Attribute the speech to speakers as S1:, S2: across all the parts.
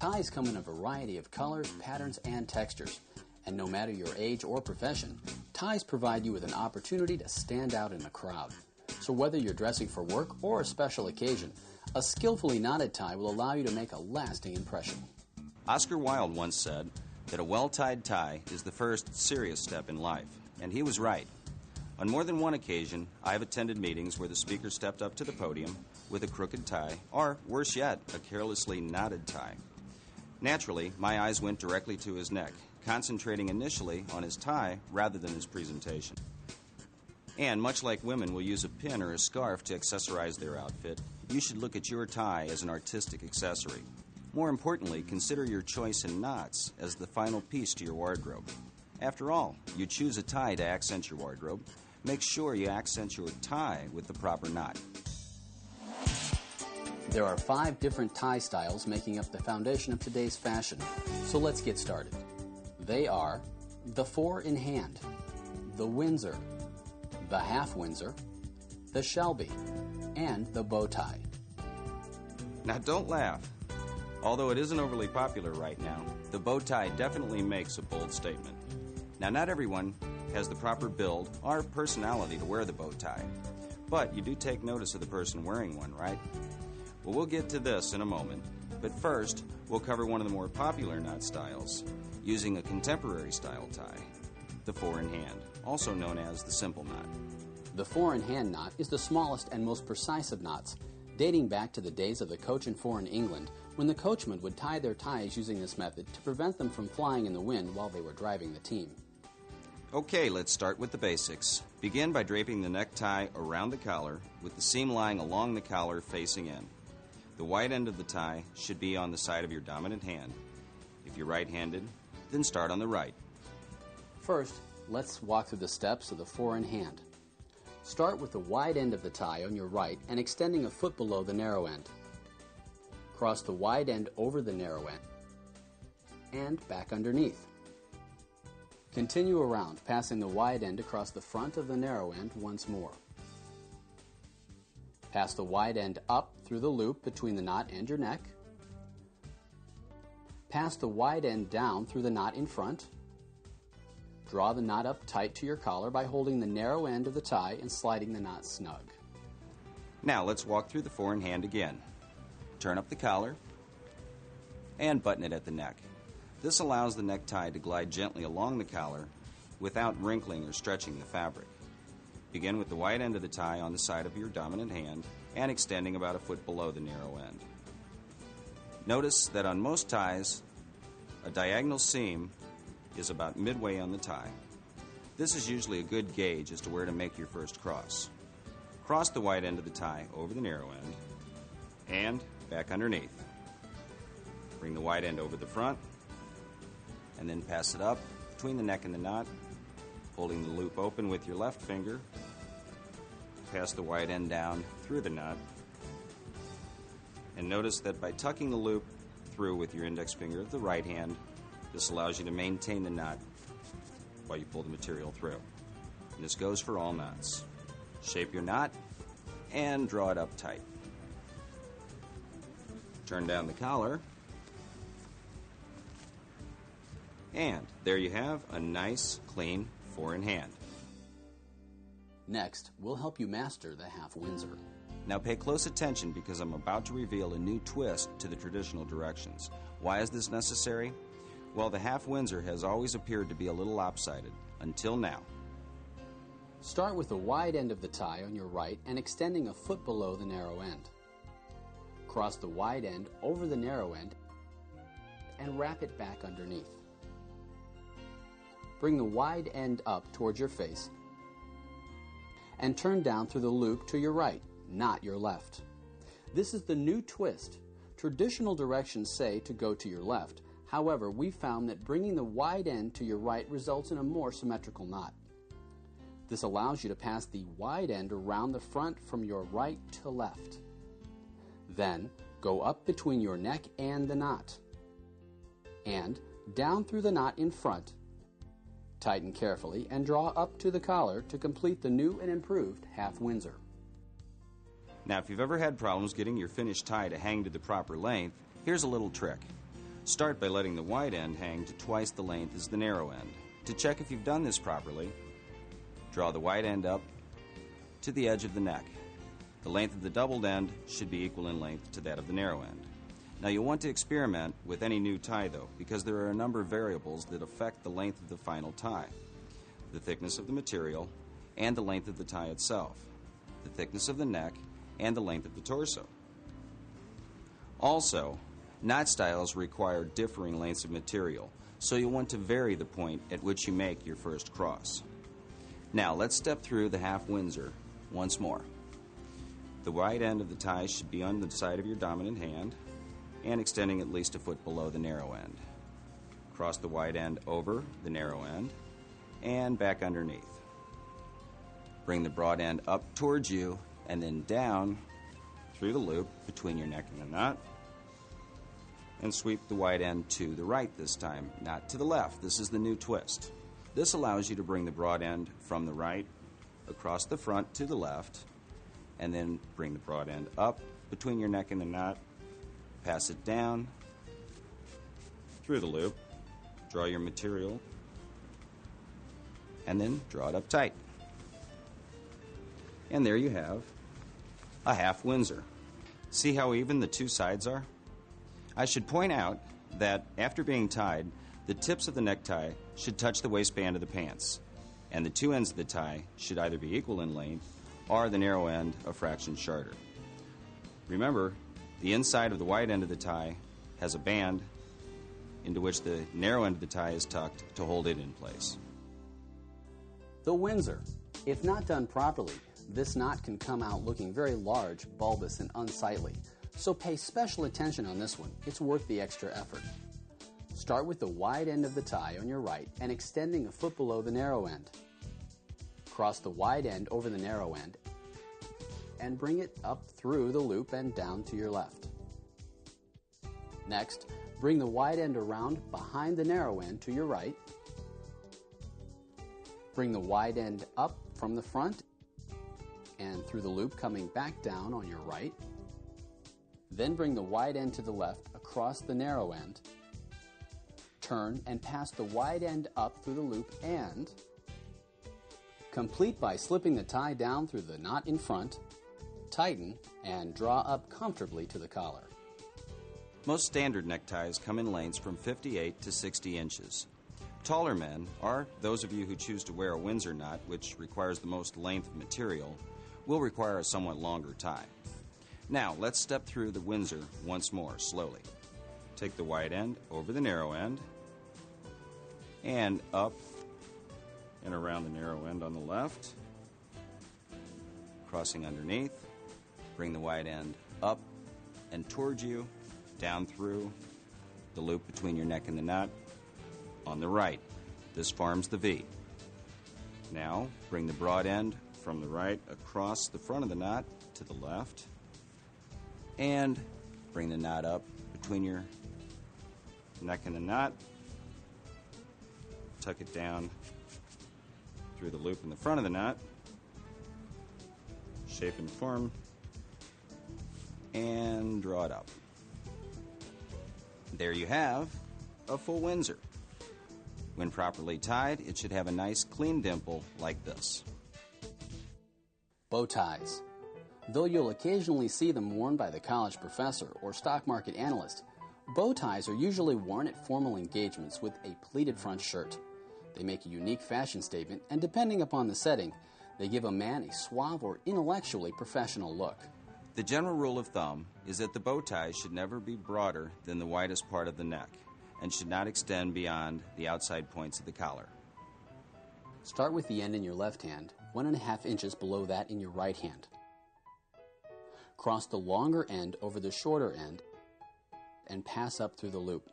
S1: Ties come in a variety of colors, patterns, and textures. And no matter your age or profession, ties provide you with an opportunity to stand out in a crowd. So whether you're dressing for work or a special occasion, a skillfully knotted tie will allow you to make a lasting impression.
S2: Oscar Wilde once said that a well-tied tie is the first serious step in life, and he was right. On more than one occasion, I have attended meetings where the speaker stepped up to the podium with a crooked tie, or worse yet, a carelessly knotted tie. Naturally, my eyes went directly to his neck, concentrating initially on his tie rather than his presentation. And much like women will use a pin or a scarf to accessorize their outfit, you should look at your tie as an artistic accessory. More importantly, consider your choice in knots as the final piece to your wardrobe. After all, you choose a tie to accent your wardrobe. Make sure you accent your tie with the proper knot.
S1: There are 5 different tie styles making up the foundation of today's fashion. So let's get started. They are the 4 in hand, the Windsor, the half Windsor, the Shelby, and the bow tie.
S2: Now don't laugh. Although it isn't overly popular right now, the bow tie definitely makes a bold statement. Now not everyone has the proper build or personality to wear the bow tie, but you do take notice of the person wearing one, right? Well, we'll get to this in a moment, but first we'll cover one of the more popular knot styles, using a contemporary style tie, the 4 in hand, also known as the simple knot.
S1: The 4 in hand knot is the smallest and most precise of knots, dating back to the days of the coach and 4 in England, when the coachmen would tie their ties using this method to prevent them from flying in the wind while they were driving the team.
S2: Okay, let's start with the basics. Begin by draping the necktie around the collar with the seam lying along the collar facing in. The wide end of the tie should be on the side of your dominant hand. If you're right-handed, then start on the right.
S1: First, let's walk through the steps of the 4 in hand. Start with the wide end of the tie on your right and extending a foot below the narrow end. Cross the wide end over the narrow end and back underneath. Continue around, passing the wide end across the front of the narrow end once more. Pass the wide end up through the loop between the knot and your neck. Pass the wide end down through the knot in front. Draw the knot up tight to your collar by holding the narrow end of the tie and sliding the knot snug.
S2: Now let's walk through the 4 in hand again. Turn up the collar and button it at the neck. This allows the necktie to glide gently along the collar without wrinkling or stretching the fabric. Begin with the wide end of the tie on the side of your dominant hand and extending about a foot below the narrow end. Notice that on most ties, a diagonal seam is about midway on the tie. This is usually a good gauge as to where to make your first cross. Cross the wide end of the tie over the narrow end and back underneath. Bring the wide end over the front and then pass it up between the neck and the knot, holding the loop open with your left finger. Pass the wide end down through the knot. And notice that by tucking the loop through with your index finger of the right hand, this allows you to maintain the knot while you pull the material through. And this goes for all knots. Shape your knot and draw it up tight. Turn down the collar. And there you have a nice, clean 4 in hand.
S1: Next, we'll help you master the half Windsor.
S2: Now pay close attention because I'm about to reveal a new twist to the traditional directions. Why is this necessary? Well, the half Windsor has always appeared to be a little lopsided, until now.
S1: Start with the wide end of the tie on your right and extending a foot below the narrow end. Cross the wide end over the narrow end and wrap it back underneath. Bring the wide end up towards your face and turn down through the loop to your right, not your left. This is the new twist. Traditional directions say to go to your left. However, we found that bringing the wide end to your right results in a more symmetrical knot. This allows you to pass the wide end around the front from your right to left. Then, go up between your neck and the knot, and down through the knot in front. Tighten carefully and draw up to the collar to complete the new and improved half Windsor.
S2: Now, if you've ever had problems getting your finished tie to hang to the proper length, here's a little trick. Start by letting the wide end hang to twice the length as the narrow end. To check if you've done this properly, draw the wide end up to the edge of the neck. The length of the doubled end should be equal in length to that of the narrow end. Now you'll want to experiment with any new tie though, because there are a number of variables that affect the length of the final tie. The thickness of the material and the length of the tie itself, the thickness of the neck and the length of the torso. Also, knot styles require differing lengths of material, so you'll want to vary the point at which you make your first cross. Now let's step through the half Windsor once more. The wide end of the tie should be on the side of your dominant hand and extending at least a foot below the narrow end. Cross the wide end over the narrow end and back underneath. Bring the broad end up towards you and then down through the loop between your neck and the knot, and sweep the wide end to the right this time, not to the left. This is the new twist. This allows you to bring the broad end from the right across the front to the left, and then bring the broad end up between your neck and the knot, pass it down through the loop, draw your material, and then draw it up tight. And there you have a half Windsor. See how even the two sides are? I should point out that after being tied, the tips of the necktie should touch the waistband of the pants, and the two ends of the tie should either be equal in length or the narrow end a fraction shorter. Remember, the inside of the wide end of the tie has a band into which the narrow end of the tie is tucked to hold it in place.
S1: The Windsor. If not done properly, this knot can come out looking very large, bulbous, and unsightly. So pay special attention on this one. It's worth the extra effort. Start with the wide end of the tie on your right and extending a foot below the narrow end. Cross the wide end over the narrow end and bring it up through the loop and down to your left. Next, bring the wide end around behind the narrow end to your right. Bring the wide end up from the front and through the loop coming back down on your right. Then bring the wide end to the left across the narrow end. Turn and pass the wide end up through the loop and complete by slipping the tie down through the knot in front, tighten, and draw up comfortably to the collar.
S2: Most standard neckties come in lengths from 58 to 60 inches. Taller men, or those of you who choose to wear a Windsor knot, which requires the most length of material, will require a somewhat longer tie. Now, let's step through the Windsor once more, slowly. Take the wide end over the narrow end, and up and around the narrow end on the left, crossing underneath. Bring the wide end up and towards you, down through the loop between your neck and the knot on the right. This forms the V. Now, bring the broad end from the right across the front of the knot to the left, and bring the knot up between your neck and the knot. Tuck it down through the loop in the front of the knot, shape and form, and draw it up. There you have a full Windsor. When properly tied, it should have a nice clean dimple like this.
S1: Bow ties. Though you'll occasionally see them worn by the college professor or stock market analyst, bow ties are usually worn at formal engagements with a pleated front shirt. They make a unique fashion statement, and depending upon the setting, they give a man a suave or intellectually professional look.
S2: The general rule of thumb is that the bow tie should never be broader than the widest part of the neck and should not extend beyond the outside points of the collar.
S1: Start with the end in your left hand, 1.5 inches below that in your right hand. Cross the longer end over the shorter end and pass up through the loop.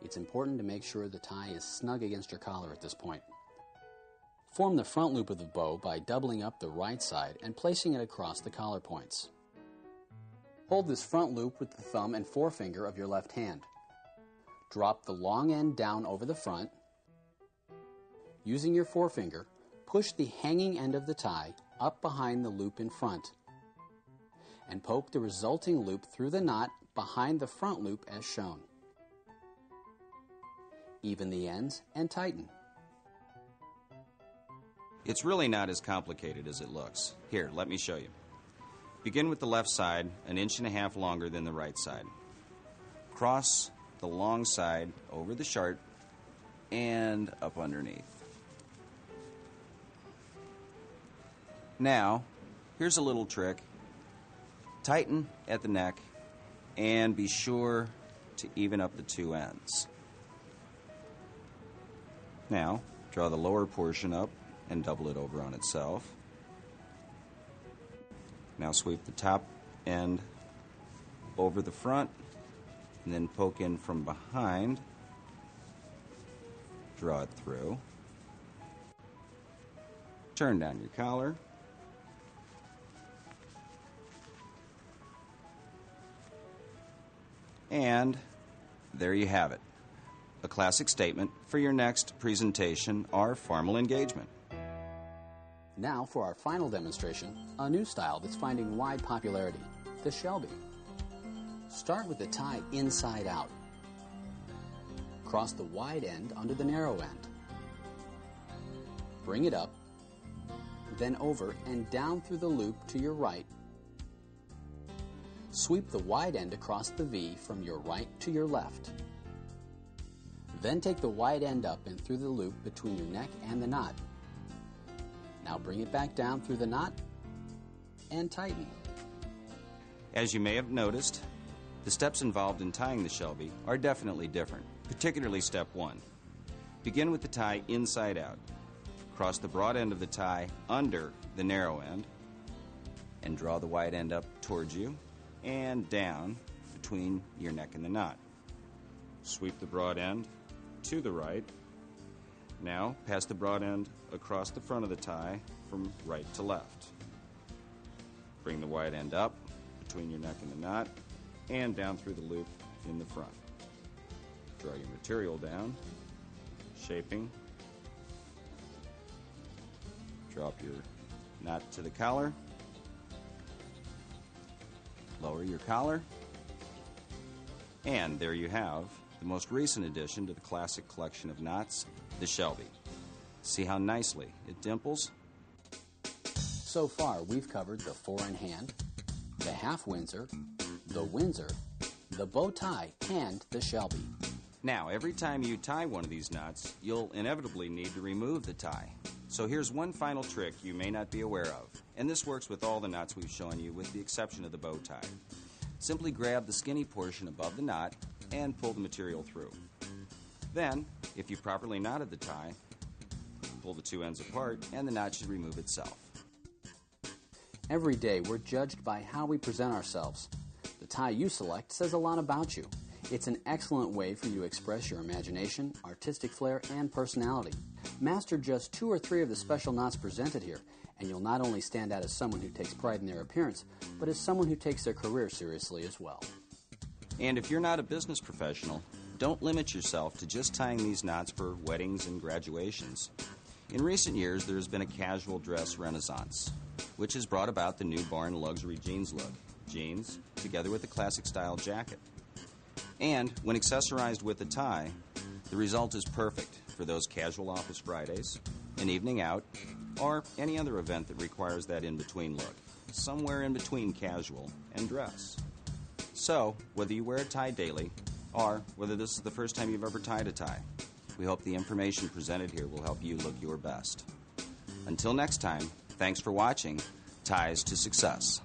S1: It's important to make sure the tie is snug against your collar at this point. Form the front loop of the bow by doubling up the right side and placing it across the collar points. Hold this front loop with the thumb and forefinger of your left hand. Drop the long end down over the front. Using your forefinger, push the hanging end of the tie up behind the loop in front and poke the resulting loop through the knot behind the front loop as shown. Even the ends and tighten.
S2: It's really not as complicated as it looks. Here, let me show you. Begin with the left side, 1.5 inches longer than the right side. Cross the long side over the sharp and up underneath. Now, here's a little trick. Tighten at the neck and be sure to even up the two ends. Now, draw the lower portion up and double it over on itself. Now sweep the top end over the front and then poke in from behind. Draw it through. Turn down your collar. And there you have it. A classic statement for your next presentation or formal engagement.
S1: Now for our final demonstration, a new style that's finding wide popularity, the Shelby. Start with the tie inside out. Cross the wide end under the narrow end. Bring it up, then over and down through the loop to your right. Sweep the wide end across the V from your right to your left. Then take the wide end up and through the loop between your neck and the knot. Now bring it back down through the knot and tighten.
S2: As you may have noticed, the steps involved in tying the Shelby are definitely different, particularly step 1. Begin with the tie inside out. Cross the broad end of the tie under the narrow end and draw the wide end up towards you and down between your neck and the knot. Sweep the broad end to the right. Now pass the broad end across the front of the tie from right to left. Bring the wide end up between your neck and the knot and down through the loop in the front. Draw your material down, shaping. Drop your knot to the collar. Lower your collar. And there you have the most recent addition to the classic collection of knots, the Shelby. See how nicely it dimples?
S1: So far, we've covered the 4-in-hand, the half Windsor, the Windsor, the bow tie, and the Shelby.
S2: Now, every time you tie one of these knots, you'll inevitably need to remove the tie. So here's one final trick you may not be aware of, and this works with all the knots we've shown you with the exception of the bow tie. Simply grab the skinny portion above the knot and pull the material through. Then, if you've properly knotted the tie, pull the two ends apart and the knot should remove itself.
S1: Every day we're judged by how we present ourselves. The tie you select says a lot about you. It's an excellent way for you to express your imagination, artistic flair, and personality. Master just 2 or 3 of the special knots presented here, and you'll not only stand out as someone who takes pride in their appearance, but as someone who takes their career seriously as well.
S2: And if you're not a business professional, don't limit yourself to just tying these knots for weddings and graduations. In recent years, there has been a casual dress renaissance, which has brought about the newborn luxury jeans look. Jeans, together with a classic style jacket. And when accessorized with a tie, the result is perfect for those casual office Fridays, an evening out, or any other event that requires that in-between look, somewhere in between casual and dress. So, whether you wear a tie daily, or whether this is the first time you've ever tied a tie, we hope the information presented here will help you look your best. Until next time, thanks for watching Ties to Success.